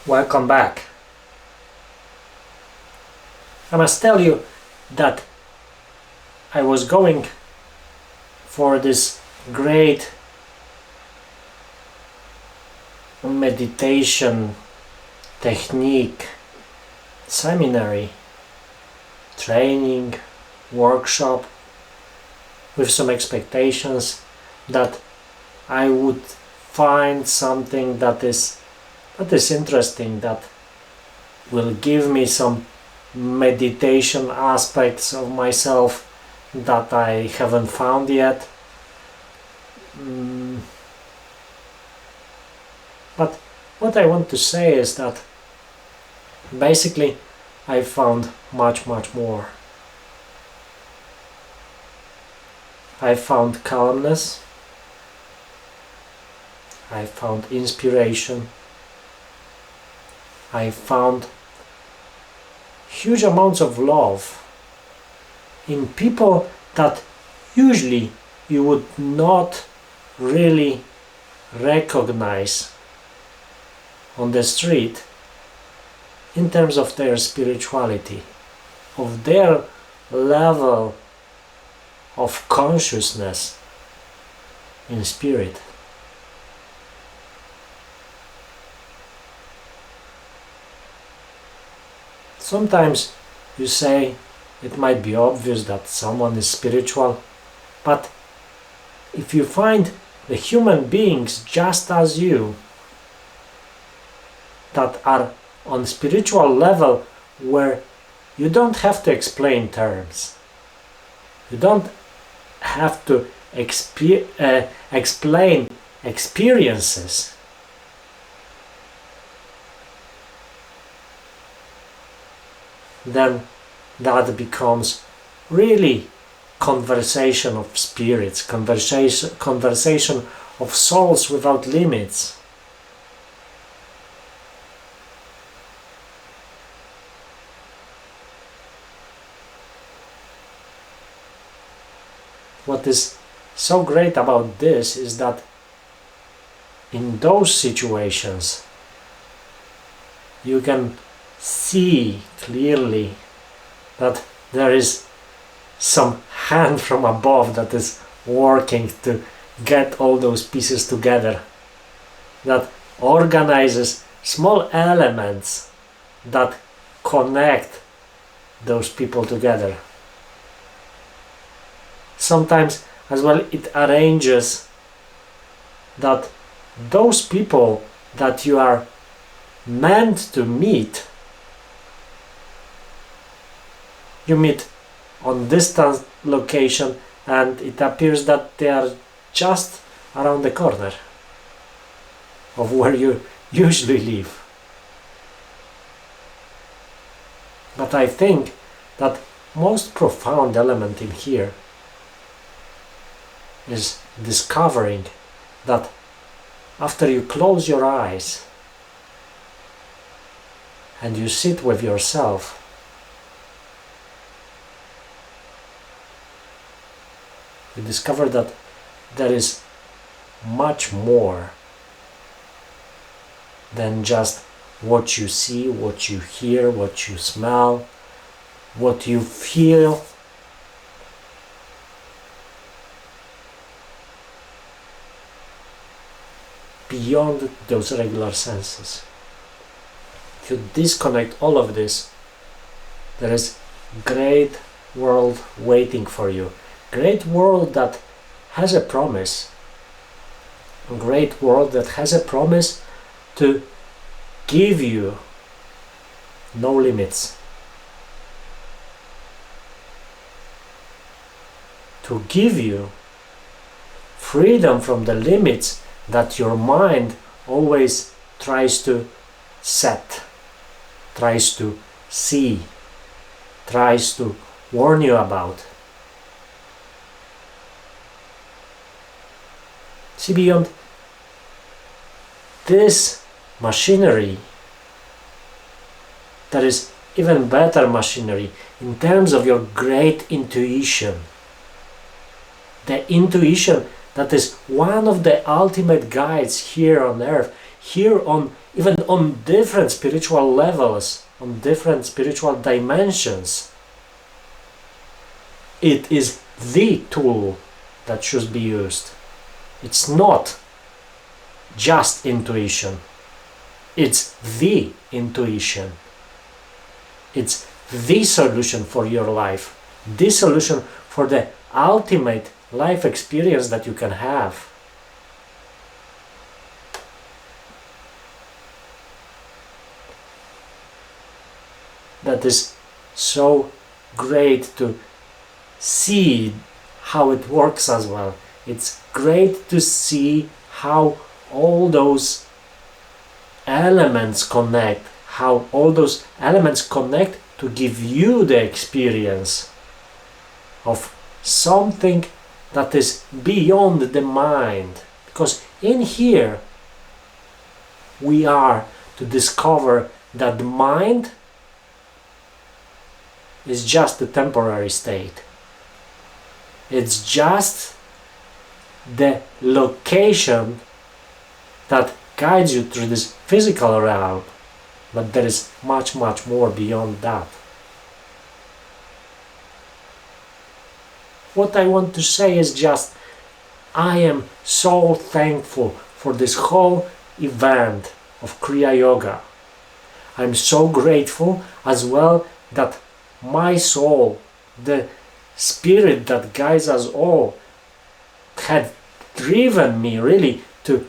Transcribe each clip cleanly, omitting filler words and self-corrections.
Welcome back. I must tell you that I was going for this great meditation technique seminary, training, workshop with some expectations that I would find something that is interesting, that will give me some meditation aspects of myself that I haven't found yet. But what I want to say is that basically I found much more. I found calmness, I found inspiration, I found huge amounts of love in people that usually you would not really recognize on the street in terms of their spirituality, of their level of consciousness in spirit. Sometimes you say it might be obvious that someone is spiritual, but if you find the human beings just as you that are on spiritual level where you don't have to explain terms, you don't have to explain experiences, then that becomes really conversation of spirits, conversation of souls without limits. What is so great about this is that in those situations you can see clearly that there is some hand from above that is working to get all those pieces together, that organizes small elements that connect those people together. Sometimes as well it arranges that those people that you are meant to meet, you meet on distant location, and it appears that they are just around the corner of where you usually live. But I think that most profound element in here is discovering that after you close your eyes and you sit with yourself, you discover that there is much more than just what you see, what you hear, what you smell, what you feel. Beyond those regular senses. If you disconnect all of this, there is great world waiting for you. Great world that has a promise. A great world that has a promise to give you no limits. To give you freedom from the limits that your mind always tries to set, tries to see, tries to warn you about. See, beyond this machinery, there is even better machinery in terms of your great intuition. The intuition that is one of the ultimate guides here on earth. here on even on different spiritual levels, on different spiritual dimensions. It is the tool that should be used. It's not just intuition. It's the intuition. It's the solution for your life. The solution for the ultimate life experience that you can have. That is so great to see how it works as well. It's great to see how all those elements connect, how all those elements connect to give you the experience of something that is beyond the mind. Because in here we are to discover that the mind is just a temporary state. It's just the location that guides you through this physical realm, but there is much, much more beyond that. What I want to say is just, I am so thankful for this whole event of Kriya Yoga. I'm so grateful as well that my soul, the spirit that guides us all, had driven me really to,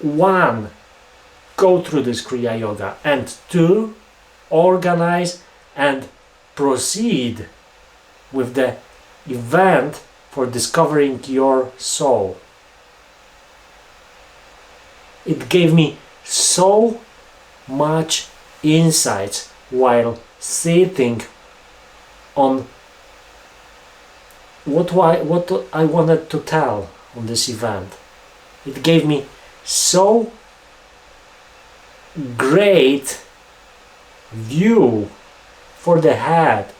one, go through this Kriya Yoga, and two, organize and proceed with the event for discovering your soul. It gave me so much insights while sitting on what I wanted to tell on this event. It gave me so great view for the head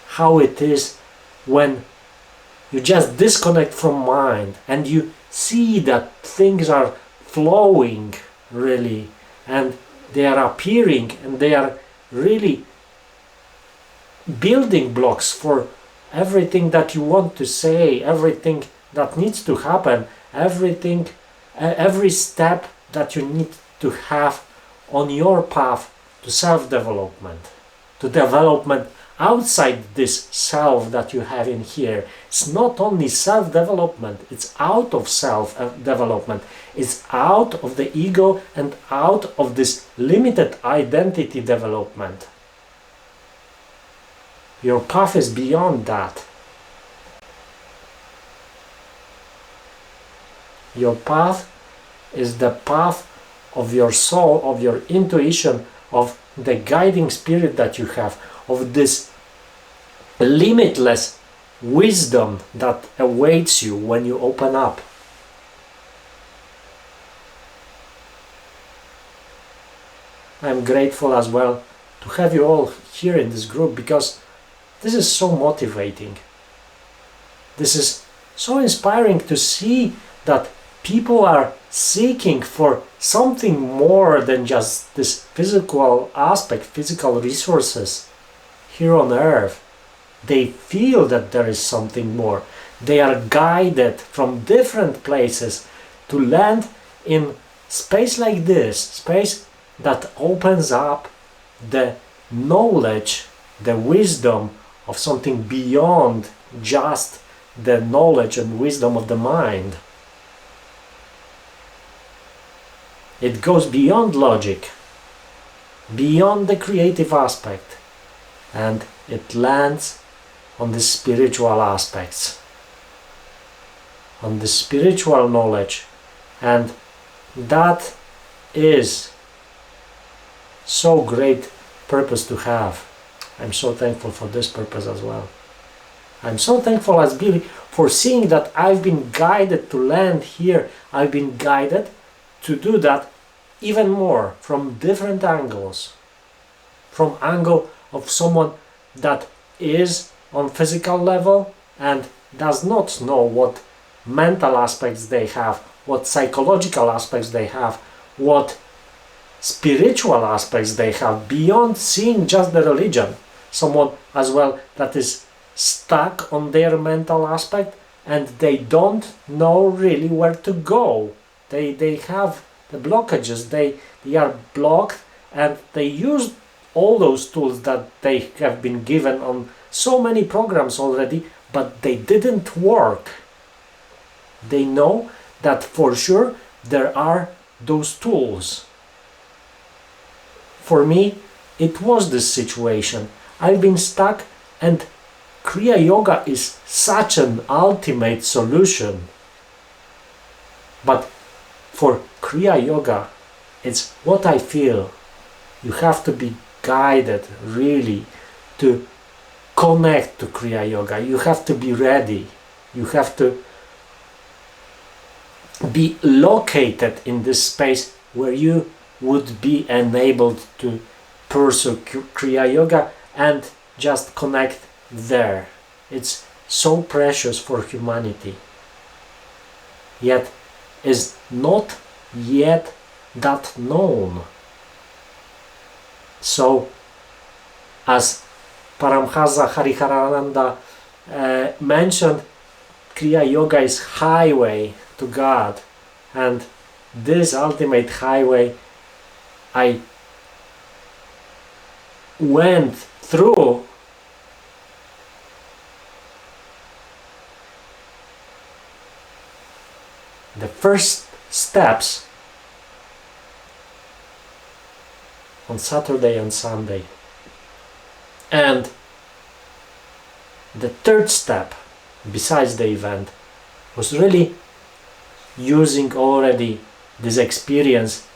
how it is when you just disconnect from mind and you see that things are flowing really, and they are appearing, and they are really building blocks for everything that you want to say, everything that needs to happen, everything, every step that you need to have on your path to self-development, to development outside this self that you have in here. It's not only self-development, it's out of self-development. It's out of the ego and out of this limited identity development. Your path is beyond that. Your path is the path of your soul, of your intuition, of the guiding spirit that you have, of this limitless wisdom that awaits you when you open up. I'm grateful as well to have you all here in this group, because this is so motivating. This is so inspiring to see that people are seeking for something more than just this physical aspect, physical resources here on earth. They feel that there is something more. They are guided from different places to land in space like this, space that opens up the knowledge, the wisdom of something beyond just the knowledge and wisdom of the mind. It goes beyond logic, beyond the creative aspect, and it lands on the spiritual aspects, on the spiritual knowledge, and that is so great purpose to have. I'm so thankful for this purpose as well. I'm so thankful as Billy for seeing that I've been guided to land here. I've been guided to do that even more from different angles. From angle of someone that is on physical level and does not know what mental aspects they have what psychological aspects they have, what spiritual aspects they have beyond seeing just the religion. Someone as well that is stuck on their mental aspect and they don't know really where to go. They have the blockages, they are blocked, and they use all those tools that they have been given on so many programs already, but they didn't work. They know that for sure there are those tools. For me, it was this situation. I've been stuck, and Kriya Yoga is such an ultimate solution. But for Kriya Yoga, it's what I feel. You have to be guided really to connect to Kriya Yoga. You have to be ready. You have to be located in this space where you would be enabled to pursue Kriya Yoga and just connect there. It's so precious for humanity, yet is not yet that known. So, as Paramhansa Hariharananda mentioned, Kriya Yoga is highway to God, and this ultimate highway I went through the first steps on Saturday and Sunday, and the third step besides the event was really using already this experience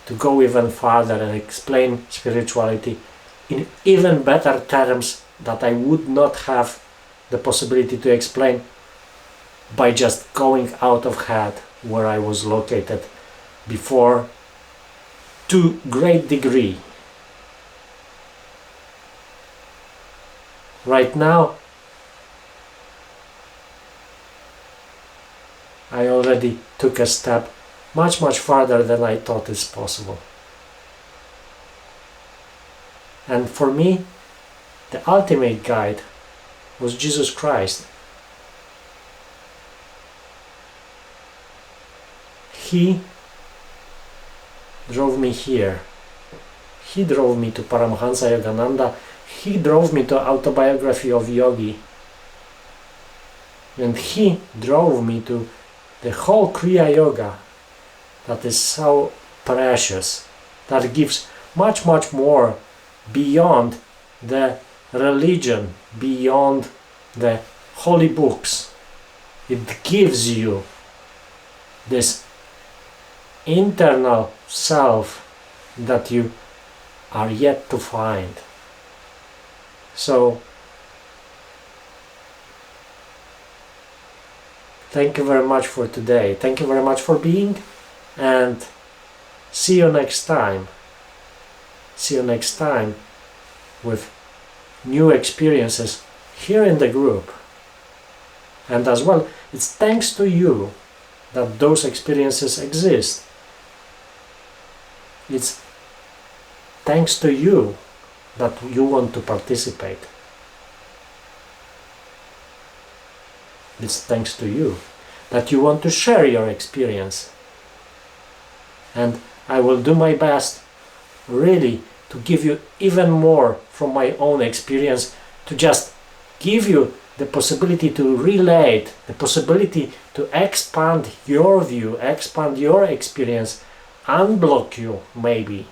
to go even further and explain spirituality in even better terms that I would not have the possibility to explain by just going out of head where I was located before to great degree. Right now I already took a step much farther than I thought is possible. And for me, the ultimate guide was Jesus Christ. He drove me here. He drove me to Paramhansa Yogananda. He drove me to Autobiography of Yogi. And he drove me to the whole Kriya Yoga that is so precious, that gives much more beyond the religion, beyond the holy books. It gives you this internal self that you are yet to find. So thank you very much for today. Thank you very much for being, and see you next time. See you next time with new experiences here in the group. And as well, it's thanks to you that those experiences exist. It's thanks to you that you want to participate. It's thanks to you that you want to share your experience. And I will do my best really to give you even more from my own experience, to just give you the possibility to relate, the possibility to expand your view, expand your experience, unblock you maybe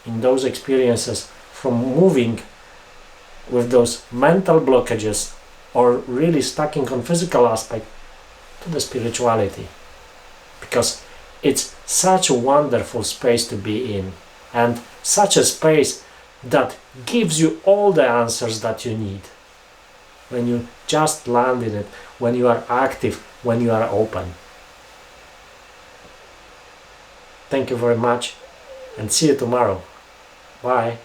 in those experiences from moving with those mental blockages or really stacking on physical aspect to the spirituality, because it's such a wonderful space to be in, and such a space that gives you all the answers that you need when you just land in it, when you are active, when you are open. Thank you very much, and see you tomorrow. Bye.